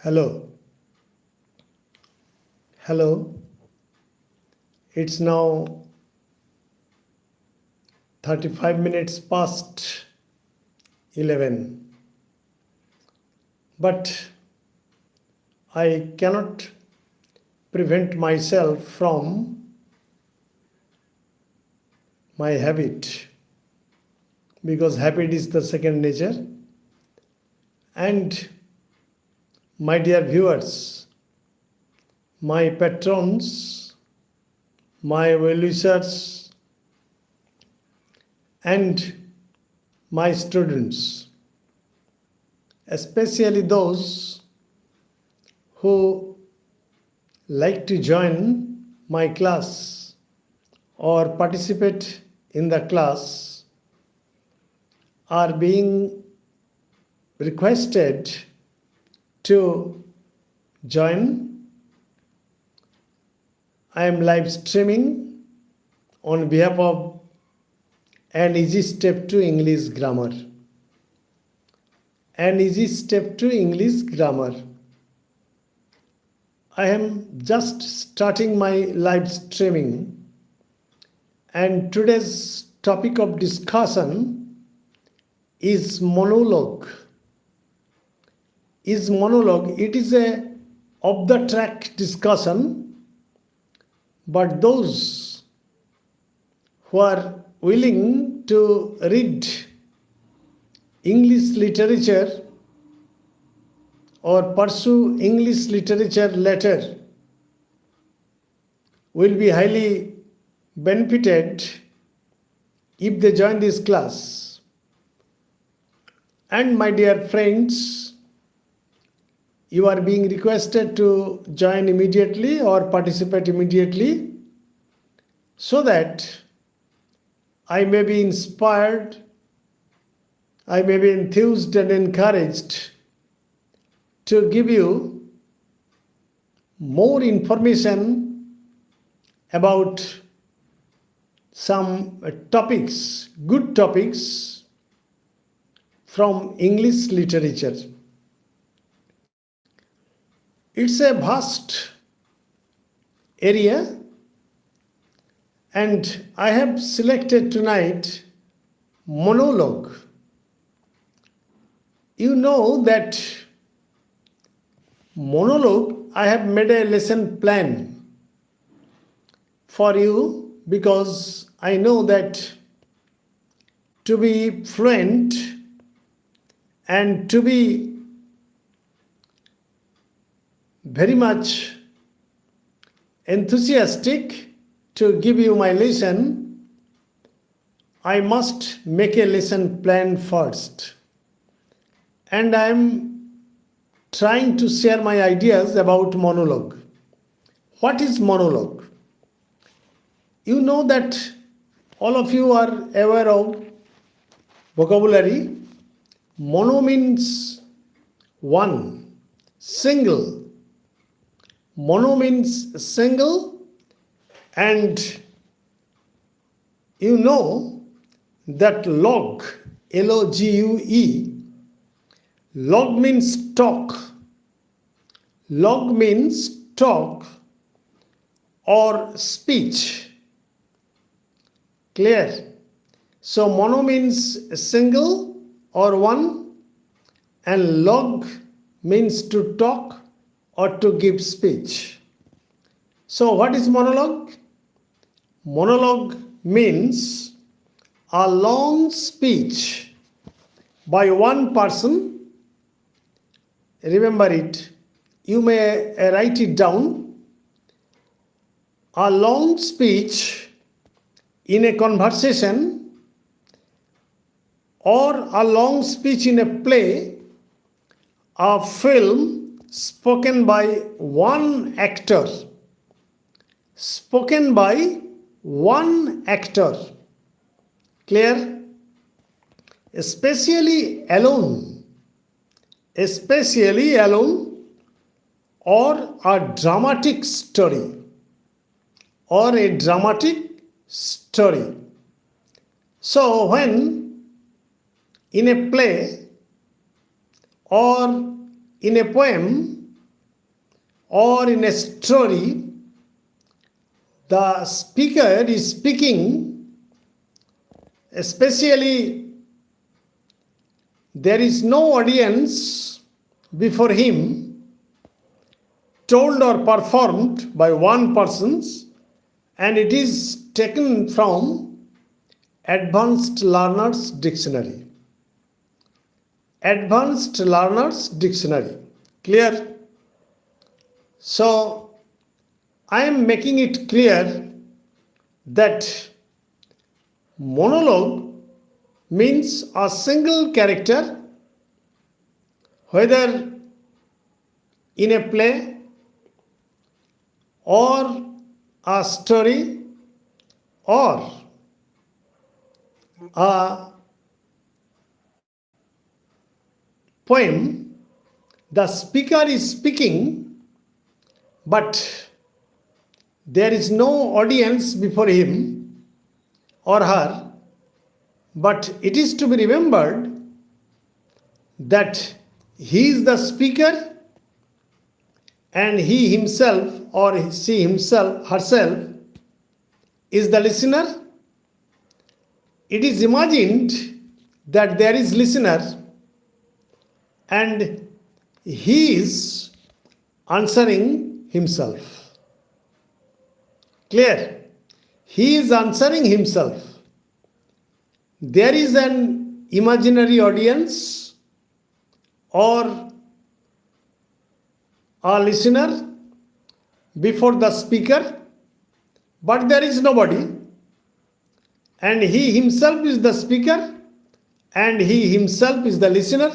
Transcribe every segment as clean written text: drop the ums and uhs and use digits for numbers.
Hello, hello. It's now 35 minutes past 11. But I cannot prevent myself from my habit because habit is the second nature. And my dear viewers, my patrons, my well wishers, and my students, especially those who like to join my class or participate in the class, are being requested to join. I am live streaming on behalf of an easy step to English grammar. An easy step to English grammar. I am just starting my live streaming, and today's topic of discussion is monologue. It is a off the track discussion, but those who are willing to read English literature or pursue English literature later will be highly benefited if they join this class. And my dear friends, you are being requested to join immediately or participate immediately so that I may be inspired, I may be enthused and encouraged to give you more information about some topics, good topics from English literature. It's a vast area, and I have selected tonight monologue. You know that monologue, I have made a lesson plan for you because I know that to be fluent and to be very much enthusiastic to give you my lesson, I must make a lesson plan first. And I am trying to share my ideas about monologue. What is monologue? You know that all of you are aware of vocabulary. Mono means one, single. Mono means single, and you know that log, L-O-G-U-E, log means talk. Log means talk or speech. Clear? So mono means single or one, and log means to talk or to give speech. So what is monologue? Monologue means a long speech by one person. Remember it. You may write it down. A long speech in a conversation or a long speech in a play, a film spoken by one actor. Spoken by one actor. Clear? Especially alone. Especially alone, or a dramatic story. Or a dramatic story. So when in a play or in a poem, or in a story, the speaker is speaking, especially there is no audience before him, told or performed by one person, and it is taken from Advanced Learners Dictionary. Advanced Learners Dictionary. Clear? So, I am making it clear that monologue means a single character, whether in a play or a story or a poem. The speaker is speaking, but there is no audience before him or her, but it is to be remembered that he is the speaker and he himself or she himself herself is the listener. It is imagined that there is listener and he is answering himself. Clear? He is answering himself. There is an imaginary audience or a listener before the speaker, but there is nobody, and he himself is the speaker, and he himself is the listener,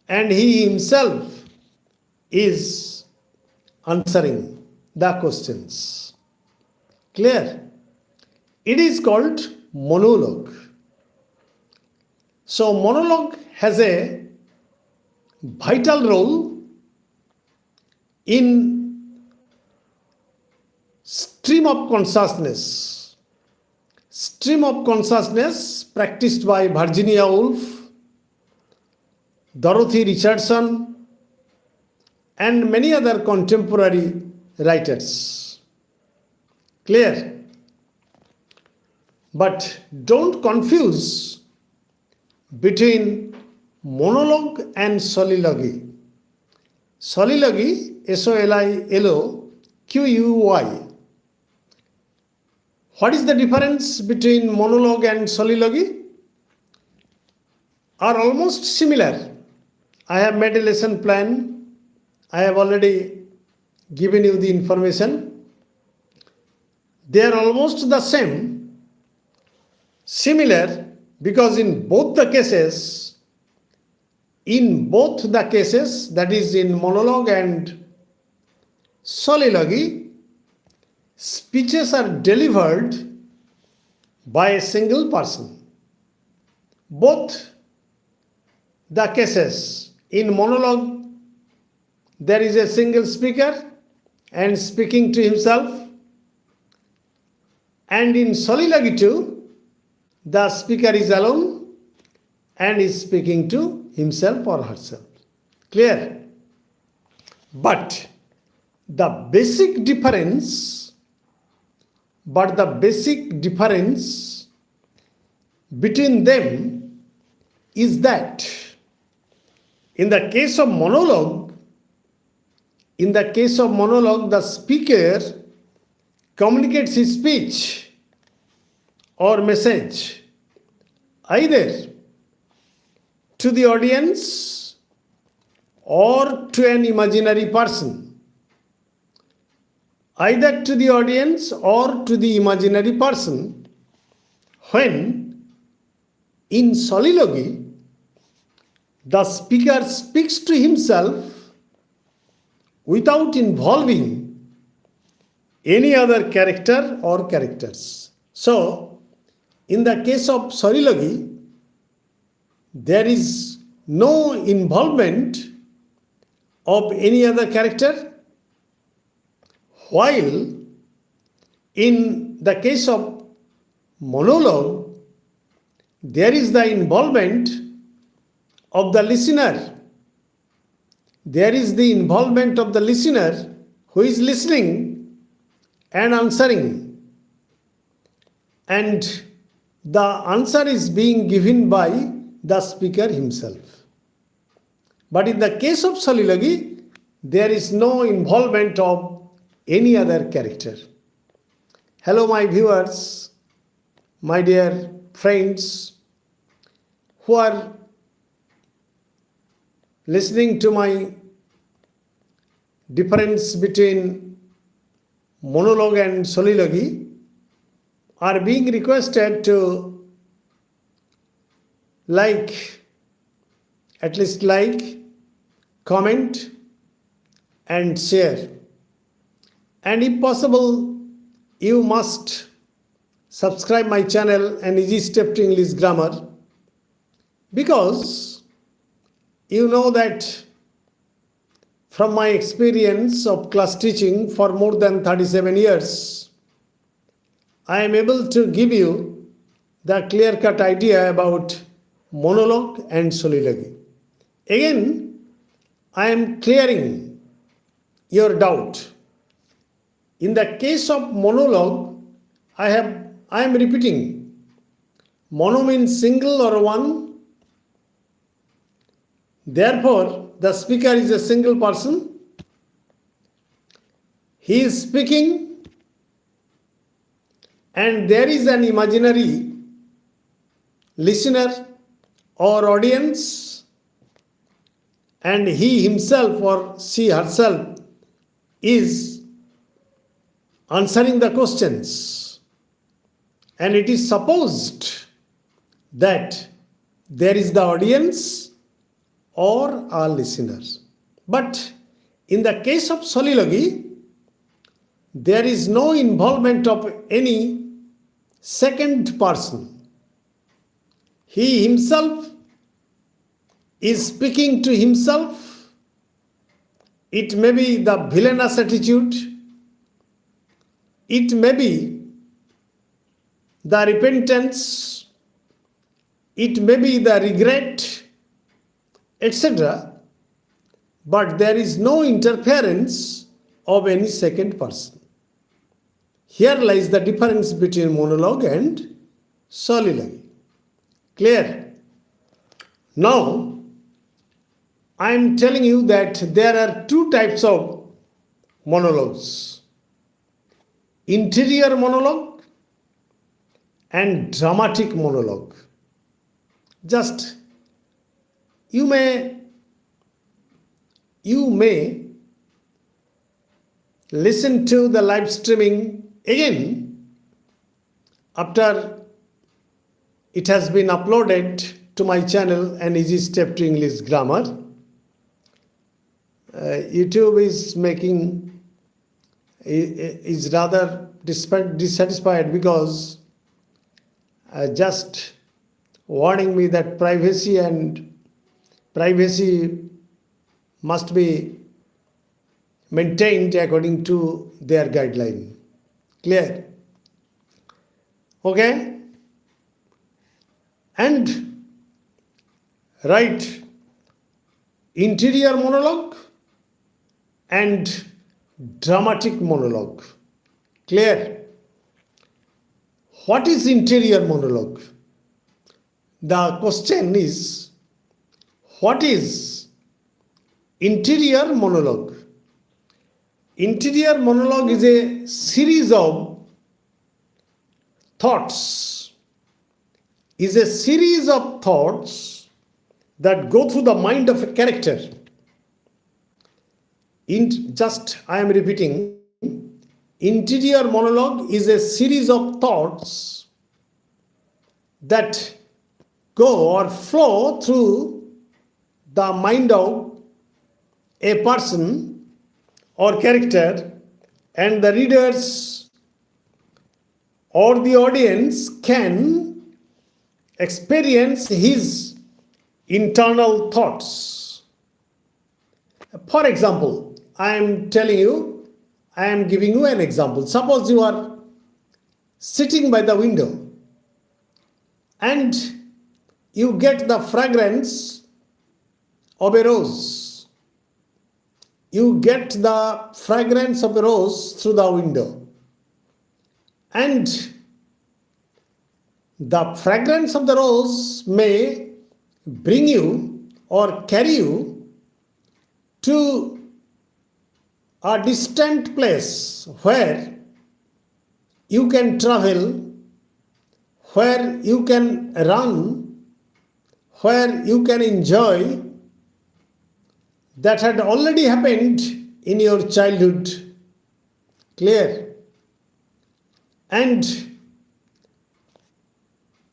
and he himself is answering the questions. Clear? It is called monologue. So monologue has a vital role in stream of consciousness. Stream of consciousness practiced by Virginia Woolf, Dorothy Richardson, and many other contemporary writers. Clear? But don't confuse between monologue and soliloquy. Soliloquy, soliloquy. What is the difference between monologue and soliloquy? Are almost similar. I have made a lesson plan. I have already given you the information. They are almost the same, similar, because in both the cases, that is in monologue and soliloquy, speeches are delivered by a single person. Both the cases, in monologue, there is a single speaker and speaking to himself, and in soliloquy too, the speaker is alone and is speaking to himself or herself. Clear? But the basic difference between them is that in the case of monologue, the speaker communicates his speech or message either to the audience or to an imaginary person. Either to the audience or to the imaginary person, when in soliloquy, the speaker speaks to himself without involving any other character or characters. So, in the case of soliloquy, there is no involvement of any other character, while in the case of monologue, there is the involvement of the listener there is the involvement of the listener who is listening and answering, and the answer is being given by the speaker himself. But in the case of soliloquy, there is no involvement of any other character. Hello, my viewers, my dear friends who are listening to my difference between monologue and soliloquy, are being requested to at least comment and share. And if possible, you must subscribe my channel and Easy Step to English Grammar, because you know that from my experience of class teaching for more than 37 years, I am able to give you the clear-cut idea about monologue and soliloquy. Again, I am clearing your doubt. In the case of monologue, I am repeating. Mono means single or one. Therefore, the speaker is a single person. He is speaking, and there is an imaginary listener or audience, and he himself or she herself is answering the questions. And it is supposed that there is the audience or a listener. But in the case of soliloquy, there is no involvement of any second person. He himself is speaking to himself. It may be the villainous attitude. It may be the repentance. It may be the regret, etc. But there is no interference of any second person. Here lies the difference between monologue and soliloquy. Clear? Now, I am telling you that there are two types of monologues: interior monologue and dramatic monologue. Just you may listen to the live streaming again after it has been uploaded to my channel, An Easy Step to English Grammar. YouTube is rather dissatisfied because just warning me that privacy must be maintained according to their guideline. Clear? Okay? And write interior monologue and dramatic monologue. Clear? What is interior monologue? The question is, what is interior monologue? Interior monologue is a series of thoughts, that go through the mind of a character. I am repeating, interior monologue is a series of thoughts that go or flow through the mind of a person or character, and the readers or the audience can experience his internal thoughts. For example, I am giving you an example. Suppose you are sitting by the window and you get the fragrance of a rose. you get the fragrance of a rose through the window. And the fragrance of the rose may bring you or carry you to a distant place where you can travel, where you can run, where you can enjoy, that had already happened in your childhood. Clear? And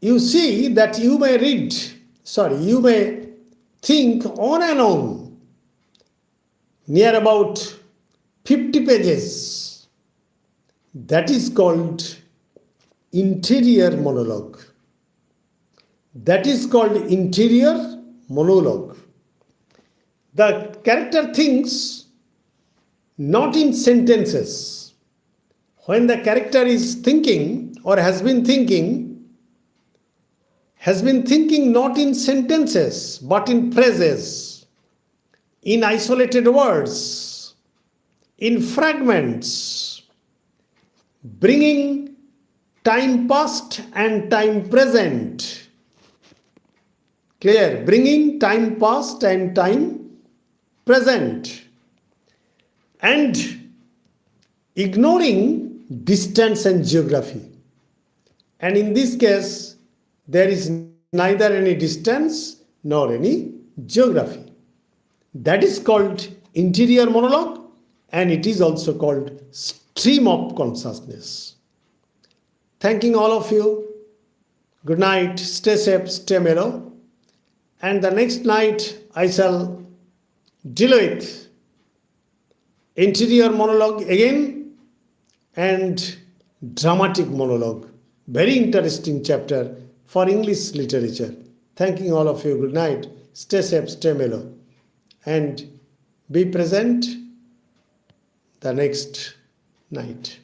you see that you may think on and on, near about 50 pages. That is called interior monologue. That is called interior monologue. The character thinks not in sentences. When the character is thinking or has been thinking not in sentences but in phrases, in isolated words, in fragments, bringing time past and time present. Clear? Bringing time past and time present. And ignoring distance and geography. And in this case, there is neither any distance nor any geography. That is called interior monologue, and it is also called stream of consciousness. Thanking all of you. Good night. Stay safe, stay mellow. And the next night I shall deal with interior monologue again and dramatic monologue. Very interesting chapter for English literature. Thanking all of you. Good night. Stay safe, stay mellow. And be present the next night.